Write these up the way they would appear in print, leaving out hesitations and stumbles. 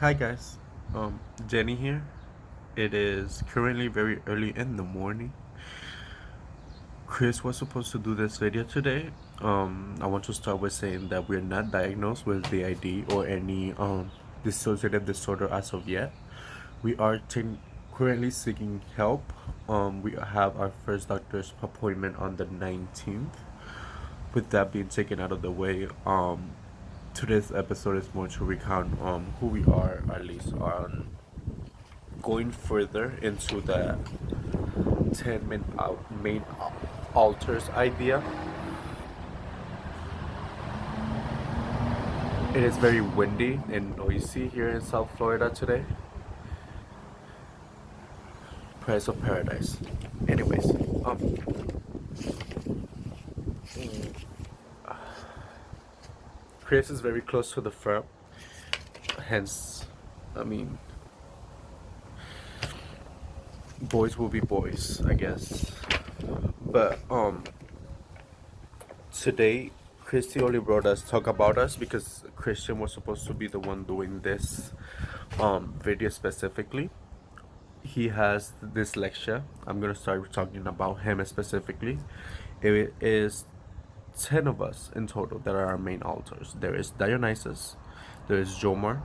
Hi guys, Jenny here. It is currently very early in the morning. Chris was supposed to do this video today. I want to start with saying that we're not diagnosed with VID or any dissociative disorder as of yet. We are currently seeking help. We have our first doctor's appointment on the 19th. With that being taken out of the way, today's episode is more to recount who we are, at least on going further into the 10 main altars idea. It is very windy and noisy here in South Florida today. Price of paradise. Anyways, Chris is very close to the front, hence, I mean, boys will be boys, I guess. But today Christy only brought us talk about us because Christian was supposed to be the one doing this video specifically. He has dyslexia. I'm gonna start talking about him specifically. It is 10 of us in total that are our main altars. There is Dionysus, there is Jomar,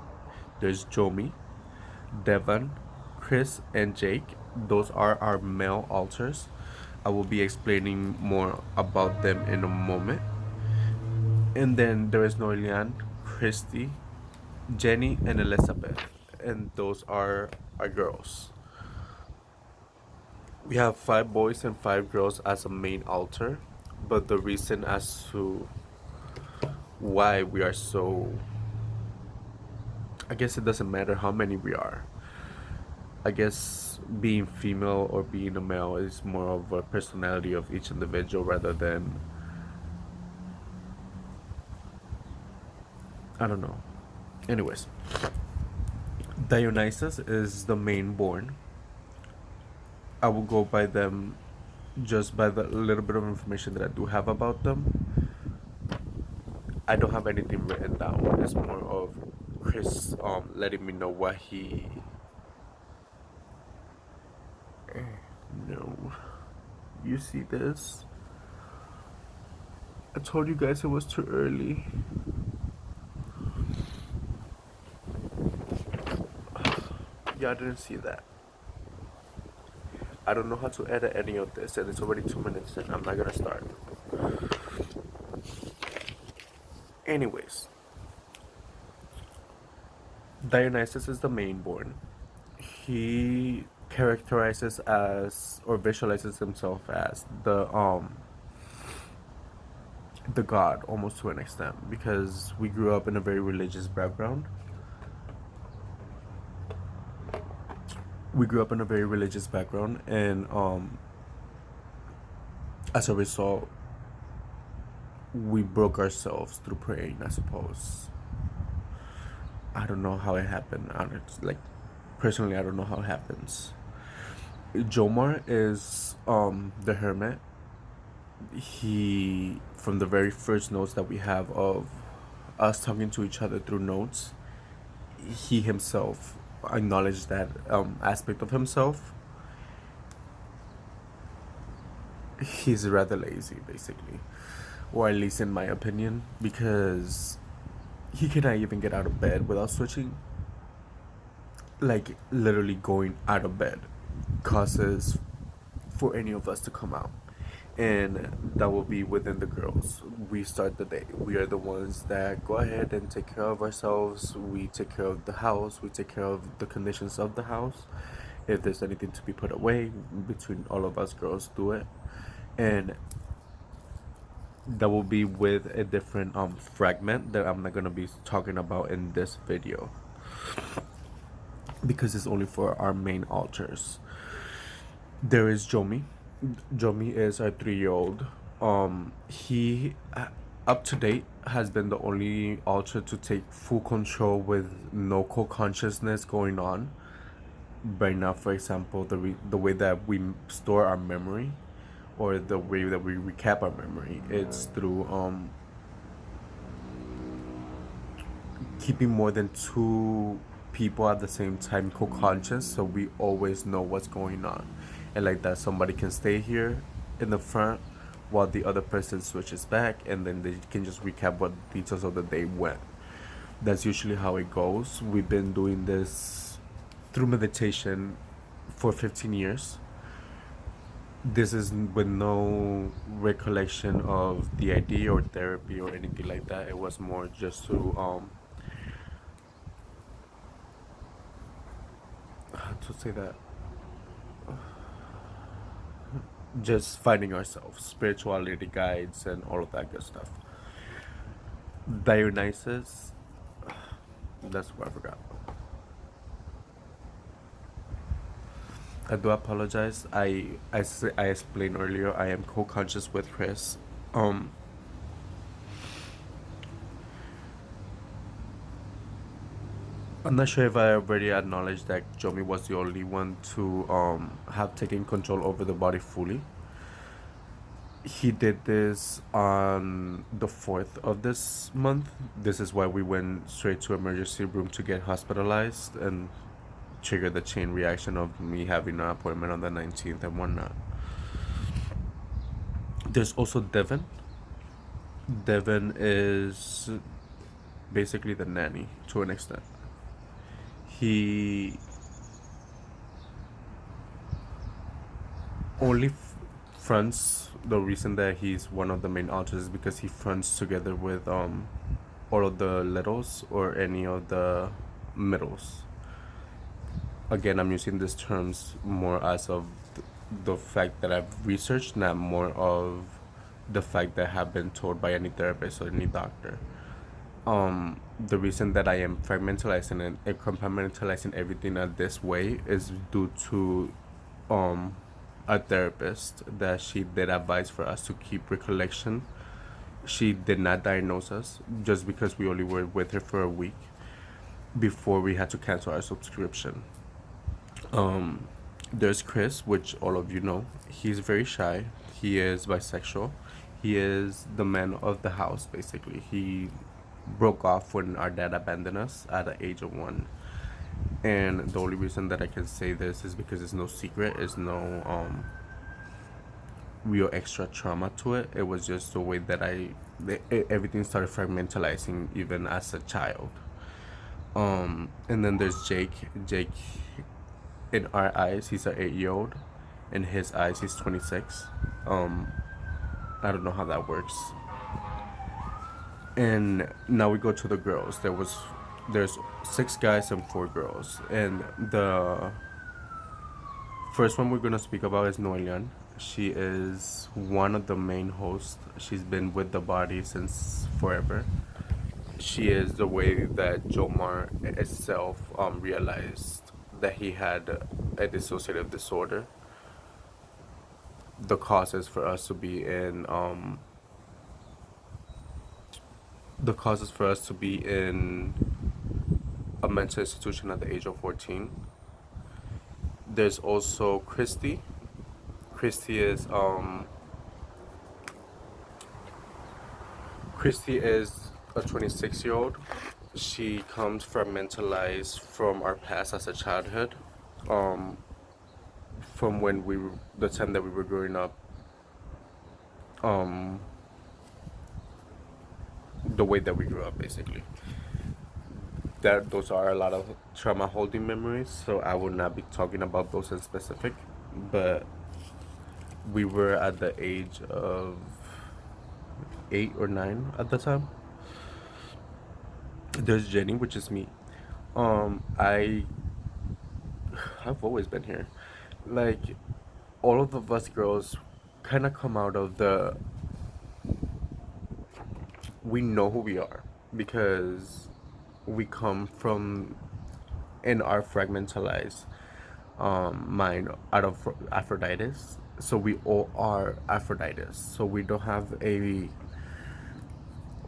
there's Jomi, Devon, Chris, and Jake. Those are our male altars. I will be explaining more about them in a moment. And then there is Norlian, Christy, Jenny, and Elizabeth. And those are our girls. We have 5 boys and 5 girls as a main altar, but the reason as to why we are so, I guess it doesn't matter how many we are. I guess being female or being a male is more of a personality of each individual rather than, I don't know. Anyways, Dionysus is the main born. I will go by them just by the little bit of information that I do have about them. I don't have anything written down. It's more of Chris letting me know what he. No. You see this? I told you guys it was too early. Y'all didn't see that. I don't know how to edit any of this, and it's already 2 minutes in. I'm not gonna start. Anyways, Dionysus is the main born. He characterizes as or visualizes himself as the god almost to an extent because we grew up in a very religious background. And as a result we broke ourselves through praying, I suppose. I don't know how it happened. Personally, I don't know how it happens. Jomar is the hermit. He, from the very first notes that we have of us talking to each other through notes, he himself acknowledged that aspect of himself. He's rather lazy, basically, or at least in my opinion, because he cannot even get out of bed without switching. Like, literally going out of bed causes for any of us to come out, and that will be within the girls. We start the day. We are the ones that go ahead and take care of ourselves. We take care of the house. We take care of the conditions of the house. If there's anything to be put away, between all of us girls do it. And that will be with a different fragment that I'm not gonna be talking about in this video because it's only for our main altars. There is Jomi. Jomi is our 3-year-old. He up to date has been the only altar to take full control with no co-consciousness going on. Right now, for example, the way that we store our memory, or the way that we recap our memory, it's through keeping more than 2 people at the same time co-conscious, so we always know what's going on, and like that somebody can stay here in the front while the other person switches back, and then they can just recap what details of the day went. That's usually how it goes. We've been doing this through meditation for 15 years. This is with no recollection of the idea or therapy or anything like that. It was more just to how to say that, just finding ourselves, spirituality guides, and all of that good stuff. Dionysus, that's what I forgot. I do apologize. I explained earlier. I am co-conscious with Chris. Um, I'm not sure if I already acknowledged that Jomi was the only one to have taken control over the body fully. He did this on the 4th of this month. This is why we went straight to emergency room to get hospitalized and trigger the chain reaction of me having an appointment on the 19th and whatnot. There's also Devin. Devin is basically the nanny to an extent. He only fronts. The reason that he's one of the main authors is because he fronts together with all of the littles or any of the middles. Again, I'm using these terms more as of the fact that I've researched, not more of the fact that I have been told by any therapist or any doctor. The reason that I am fragmentalizing and compartmentalizing everything at this way is due to a therapist that she did advise for us to keep recollection. She did not diagnose us just because we only were with her for a week before we had to cancel our subscription. There's Chris, which all of you know. He's very shy. He is bisexual. He is the man of the house, basically. He broke off when our dad abandoned us at the age of 1. And the only reason that I can say this is because it's no secret. It's no real extra trauma to it. It was just the way that everything started fragmentalizing even as a child. And then there's Jake. Jake, in our eyes, he's an 8-year-old. In his eyes, he's 26. I don't know how that works. And now we go to the girls. There's 6 guys and 4 girls. And the first one we're gonna speak about is Noelian. She is one of the main hosts. She's been with the body since forever. She is the way that Jomar itself realized that he had a dissociative disorder. The causes for us to be in a mental institution at the age of 14. There's also Christy. Christy is a 26-year-old. She comes fragmentalized from our past as a childhood, from when the time that we were growing up, the way that we grew up, basically. Those are a lot of trauma holding memories, so I will not be talking about those in specific, but we were at the age of 8 or 9 at the time. There's Jenny, which is me. I've always been here. Like, all of us girls kind of come out of we know who we are because we come from in our fragmentalized mind out of Aphrodites. So we all are Aphrodites. So we don't have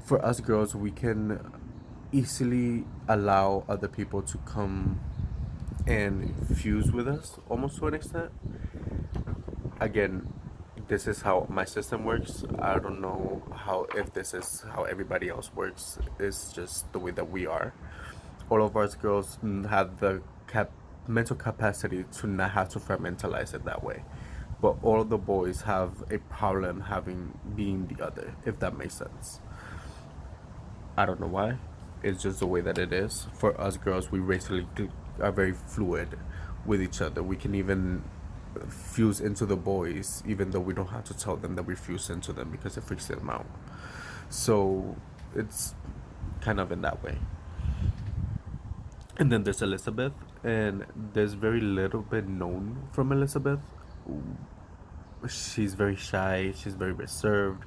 for us girls, we can easily allow other people to come and fuse with us almost to an extent. Again, this is how my system works. I don't know if this is how everybody else works. It's just the way that we are. all of us girls have the mental capacity to not have to fermentalize it that way, but all of the boys have a problem having being the other, if that makes sense. I don't know why. It's just the way that it is. For us girls, we basically are very fluid with each other. We can even fuse into the boys, even though we don't have to tell them that we fuse into them because it freaks them out. So it's kind of in that way. And then there's Elizabeth, and there's very little bit known from Elizabeth. She's very shy, she's very reserved,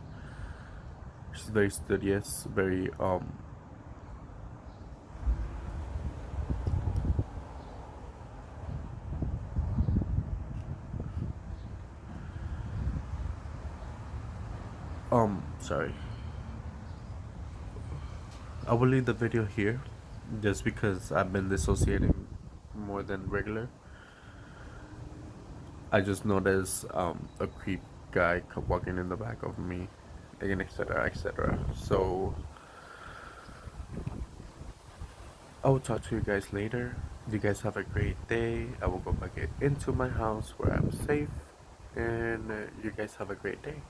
she's very studious, very sorry. I will leave the video here just because I've been dissociating more than regular. I just noticed a creep guy walking in the back of me, and etc. etc. So I will talk to you guys later. You guys have a great day. I will go back into my house where I'm safe, and you guys have a great day.